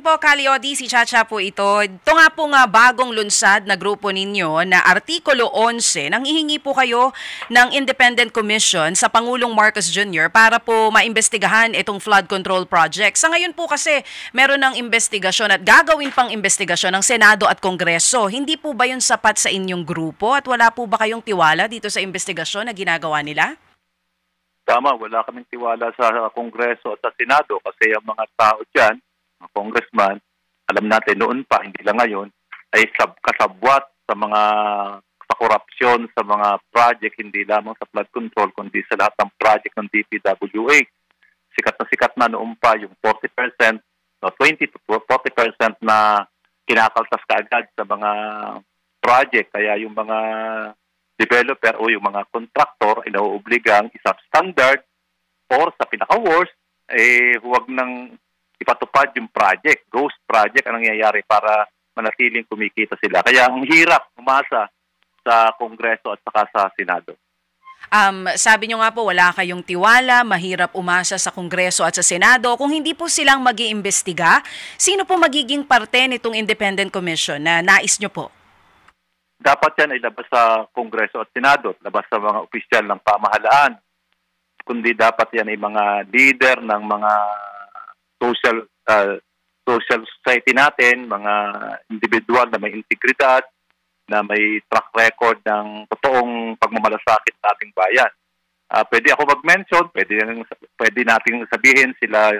po, Kaliodi, si Chacha po ito. Ito nga po nga bagong lunsad na grupo ninyo na Artikulo 11. Nanghihingi po kayo ng Independent Commission sa Pangulong Marcos Jr. para po maimbestigahan itong flood control project. Sa ngayon po kasi meron ng investigasyon at gagawin pang investigasyon ng Senado at Kongreso. Hindi po ba yun sapat sa inyong grupo at wala po ba kayong tiwala dito sa investigasyon na ginagawa nila? Tama, wala kaming tiwala sa Kongreso at sa Senado kasi ang mga tao dyan, mga congressman, alam natin noon pa, hindi lang ngayon, ay kasabwat sa korupsyon, sa mga project, hindi lamang sa flood control, kundi sa lahat ng project ng DPWA. Sikat na noon pa yung 40%, 20 to 40% na kinakaltas kaagad sa mga project. Kaya yung mga developer o yung mga contractor ay nauobligang i-substandard or sa pinaka-worst, huwag nang ipatupad yung project, ghost project ang nangyayari para manatiling kumikita sila. Kaya ang hirap umasa sa Kongreso at saka sa Senado. Sabi nyo nga po, wala kayong tiwala, mahirap umasa sa Kongreso at sa Senado. Kung hindi po silang mag-iimbestiga, sino po magiging parte nitong Independent Commission na nais nyo po? Dapat yan ay labas sa Kongreso at Senado, labas sa mga opisyal ng pamahalaan. Kundi dapat yan ay mga leader ng mga social society natin, mga individual na may integridad, na may track record ng totoong pagmamalasakit sa ating bayan. Pwede ako mag-mention, pwede nating sabihin sila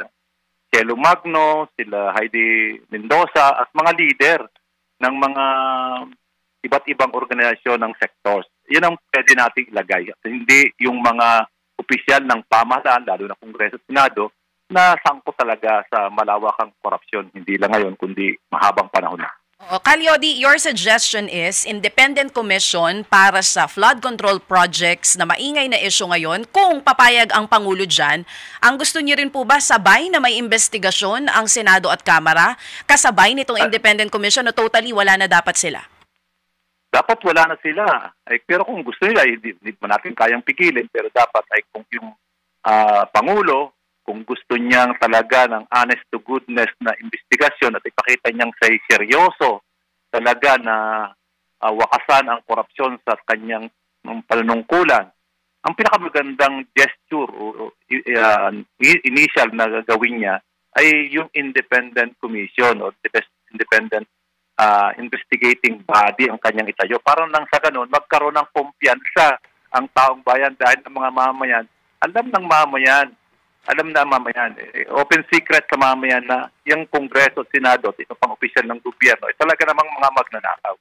Cielo Magno, sila Heidi Mendoza at mga leader ng mga iba't ibang organisasyon ng sectors. Yun ang pwede nating ilagay. At hindi yung mga opisyal ng pamahalaan, lalo na Kongreso at Senado, na sangkot talaga sa malawakang korupsyon. Hindi lang ngayon, kundi mahabang panahon na. Kaliodi, your suggestion is independent commission para sa flood control projects na maingay na issue ngayon. Kung papayag ang Pangulo dyan, ang gusto niyo rin po ba sabay na may investigasyon ang Senado at Kamara? Kasabay nitong independent commission na totally wala na dapat sila? Dapat wala na sila. Pero kung gusto nila, hindi pa natin kayang pigilin. Pero dapat ay kung yung Pangulo, kung gusto niyang talaga ng honest to goodness na investigasyon at ipakita niyang seryoso talaga na wakasan ang korupsyon sa kanyang panunungkulan, ang pinakamagandang gesture o initial na gagawin niya ay yung independent commission o independent investigating body ang kanyang itayo. Para nang sa ganun, magkaroon ng kumpiyansa ang taong bayan dahil ang mga mamayan, alam na mamayan, open secret sa mamayan na yung Kongreso at Senado at ito pang opisyal ng gobyerno ay talaga namang mga magnanakaw.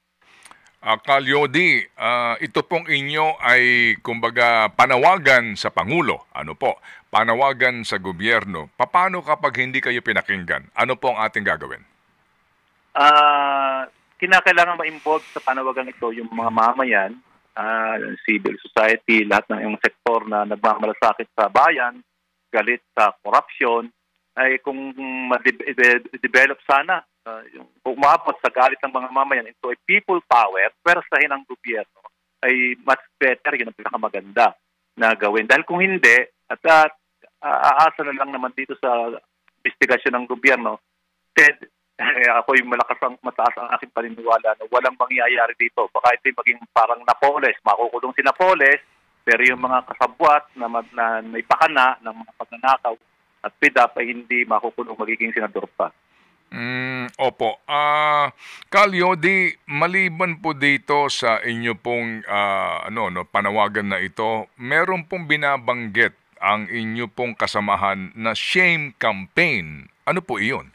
Kaliodi, ito pong inyo ay kumbaga panawagan sa Pangulo. Ano po? Panawagan sa gobyerno. Paano kapag hindi kayo pinakinggan? Ano po ang ating gagawin? Kinakailangan ma-involve sa panawagan ito yung mga mamayan, civil society, lahat ng yung sektor na nagmamalasakit sa bayan, galit sa corruption, ay kung ma-develop sana, yung umabot sa galit ng mga mamayan into a people power, pwersahin ang gobyerno, ay much better, yun ang pinakamaganda na gawin. Dahil kung hindi, at aasa na lang naman dito sa investigasyon ng gobyerno, ako yung mataas ang aking paniniwala na walang mangyayari dito. Baka ito maging parang Napoles, makukulong si Napoles, pero yung mga kasabwat na may pakana ng mga pagnanakaw at PIDAP ay hindi makukulong, magiging senador pa. Opo. Kaliodi, maliban po dito sa inyo pong panawagan na ito, meron pong binabanggit ang inyo pong kasamahan na shame campaign. Ano po iyon?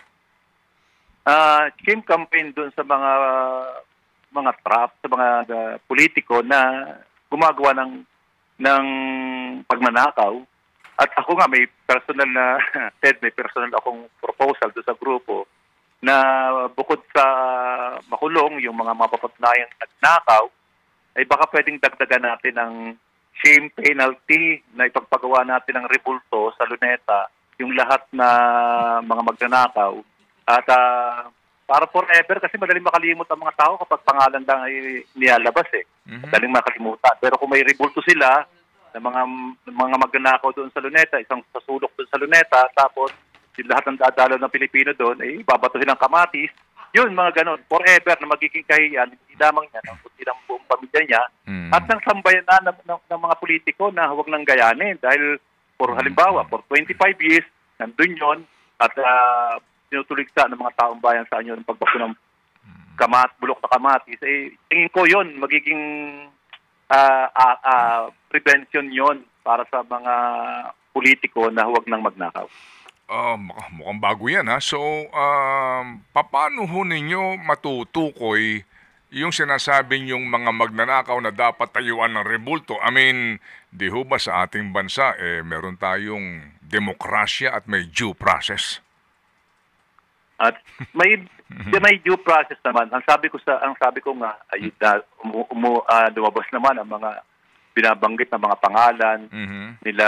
Shame campaign dun sa mga trap, sa mga politiko na gumagawa ng pagnanakaw. At ako nga may personal akong proposal do sa grupo na bukod sa makulong yung mga mapapatunayan nagnakaw, ay baka pwedeng dagdagan natin ng shame penalty na ipagpagawa natin ng rebulto sa Luneta yung lahat na mga magnanakaw. At para forever, kasi madaling makalimot ang mga tao kapag pangalan lang ay nilalabas Madaling makalimutan. Pero kung may rebulto sila, ng mga magnanakaw doon sa Luneta, isang sasulok doon sa Luneta, tapos yung lahat ng dadalaw ng Pilipino doon, ay babatuhin ng kamatis. Yun, mga ganon. Forever na magiging kahiyan, hindi lamang niya, kundi ng buong pamilya niya, at ng sambayanan ng mga politiko na huwag nang gayanin. Dahil, halimbawa, for 25 years, nandun yun, at tinutuligsa ng mga taong bayan sa anyo ng pagbako ng bulok na kamatis. Tingin ko yun, magiging prevention yon para sa mga politiko na huwag nang magnakaw. Mukhang bago yan ha. So, paano ho ninyo matutukoy yung sinasabing yung mga magnanakaw na dapat tayuan ng rebulto? I mean, di ho ba sa ating bansa, meron tayong demokrasya at may due process? At may due process naman. Ang sabi ko nga ay lumabas naman ang mga binabanggit ng mga pangalan nila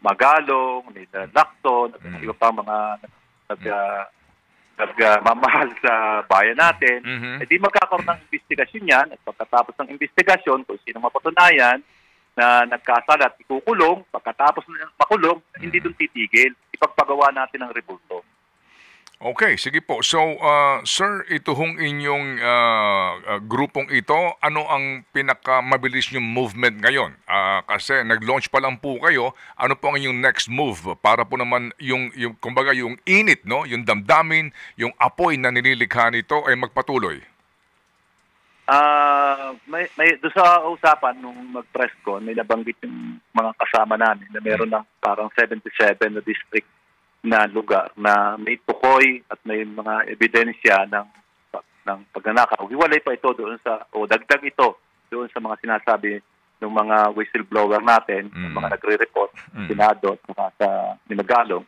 Magalong, nila Lacson, at iba pa mga nagmamahal sa bayan natin. Di magkakaroon ng investigasyon yan, at pagkatapos ng investigasyon, kung sino mapatunayan na nagkasala at ikukulong, pagkatapos ng makulong, hindi doon titigil. Ipagpagawa natin ang rebulto. Okay, sige po. So, sir, ito hong inyong grupong ito, ano ang pinakamabilis yung movement ngayon? Kasi nag-launch pa lang po kayo, ano po ang inyong next move para po naman kumbaga yung init, no? Yung damdamin, yung apoy na nililikha nito ay magpatuloy? Doon sa usapan nung mag-press ko, may nabanggit yung mga kasama namin na meron ng parang 77 na district na lugar na may tukoy at may mga ebidensya ng pagnanakaw. Hiwalay pa ito doon dagdag ito doon sa mga sinasabi ng mga whistleblower natin, ng mga nagre-report, Senado at sa Magalong,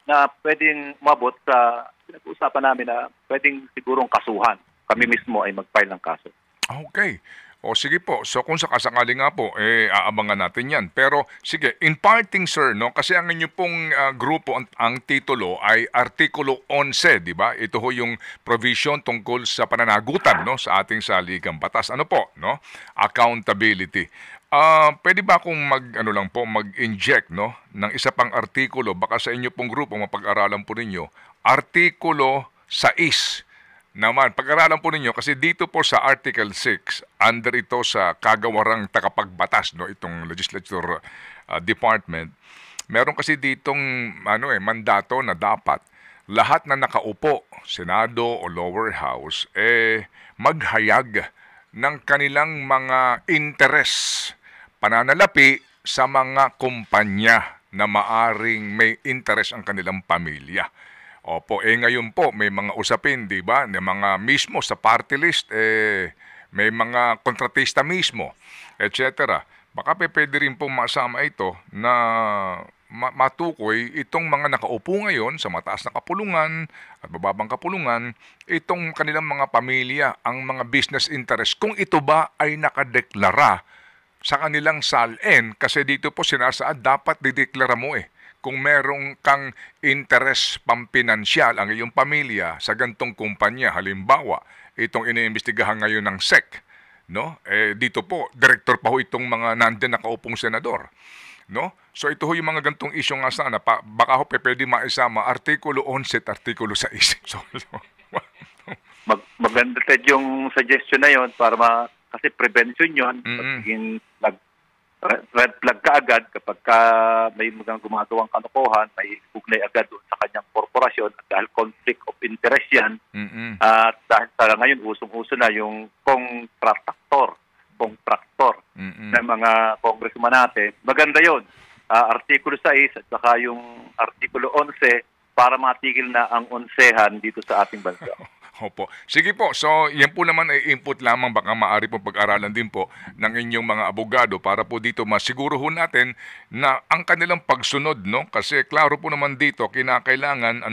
na pwedeng umabot sa pinag-uusapan namin na pwedeng sigurong kasuhan. Kami mismo ay mag-file ng kaso. Okay. O sige po, so kung sakasakali nga po, aabangan natin yan. Pero sige, in parting sir, no, kasi ang inyo pong grupo, ang titulo ay Artikulo 11, di ba? Ito ho yung provision tungkol sa pananagutan, no, sa ating saligang batas. Ano po, no? Accountability. Pwede ba akong mag-inject, no, ng isa pang artikulo, baka sa inyo pong grupo, mapag-aralan po ninyo, Artikulo 6. Naman, pag-aralan po ninyo kasi dito po sa Article 6, under ito sa kagawarang tagapagbatas, no, itong legislature department, meron kasi ditong mandato na dapat lahat na nakaupo, Senado o lower house, maghayag ng kanilang mga interes, pananalapi sa mga kumpanya na maaring may interes ang kanilang pamilya. Opo, ngayon po may mga usapin, di ba, na mga mismo sa party list, may mga kontratista mismo, etc. Baka pwede rin pong masama ito na matukoy itong mga nakaupo ngayon sa mataas na kapulungan at bababang kapulungan, itong kanilang mga pamilya, ang mga business interest, kung ito ba ay nakadeklara sa kanilang SALN, kasi dito po sinasaad dapat dideklara mo kung merong kang interes pampinansyal ang iyong pamilya sa gantong kumpanya, halimbawa, itong iniimbestigahan ngayon ng SEC, no? Dito po, director pa ho itong mga nandiyan nakaupong senador, no? So ito ho yung mga gantong isyu nga sana, baka ho pwede maisama, Artikulo 11 at Artikulo 6. So, maganda yung suggestion na yon para kasi prevention yon, magiging red flag ka agad kapag may mga gumagawang kalokohan, may ugnay agad doon sa kanyang korporasyon at dahil conflict of interest yan. At dahil sa ngayon usong-uso na yung contractor ng mga congressman natin, maganda yon. Artikulo 6 at saka yung Artikulo 11 para matigil na ang onsehan dito sa ating bansa. Opo. Sige po, so yan po naman ay input lamang, baka maaari po pag-aralan din po ng inyong mga abogado para po dito masiguro ho natin na ang kanilang pagsunod, no? Kasi klaro po naman dito, kinakailangan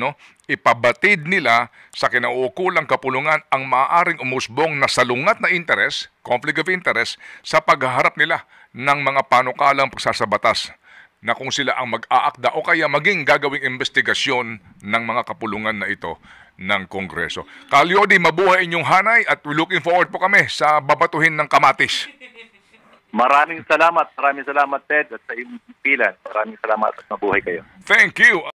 ipabatid nila sa kinauukulang kapulungan ang maaaring umusbong na salungat na interest, conflict of interest, sa paghaharap nila ng mga panukalang pagsasabatas na kung sila ang mag-aakda o kaya maging gagawing investigasyon ng mga kapulungan na ito ng Kongreso. Calyodi, mabuhay inyong hanay at looking forward po kami sa babatuhin ng kamatis. Maraming salamat Ted at sa iyong pilan. Maraming salamat at mabuhay kayo. Thank you.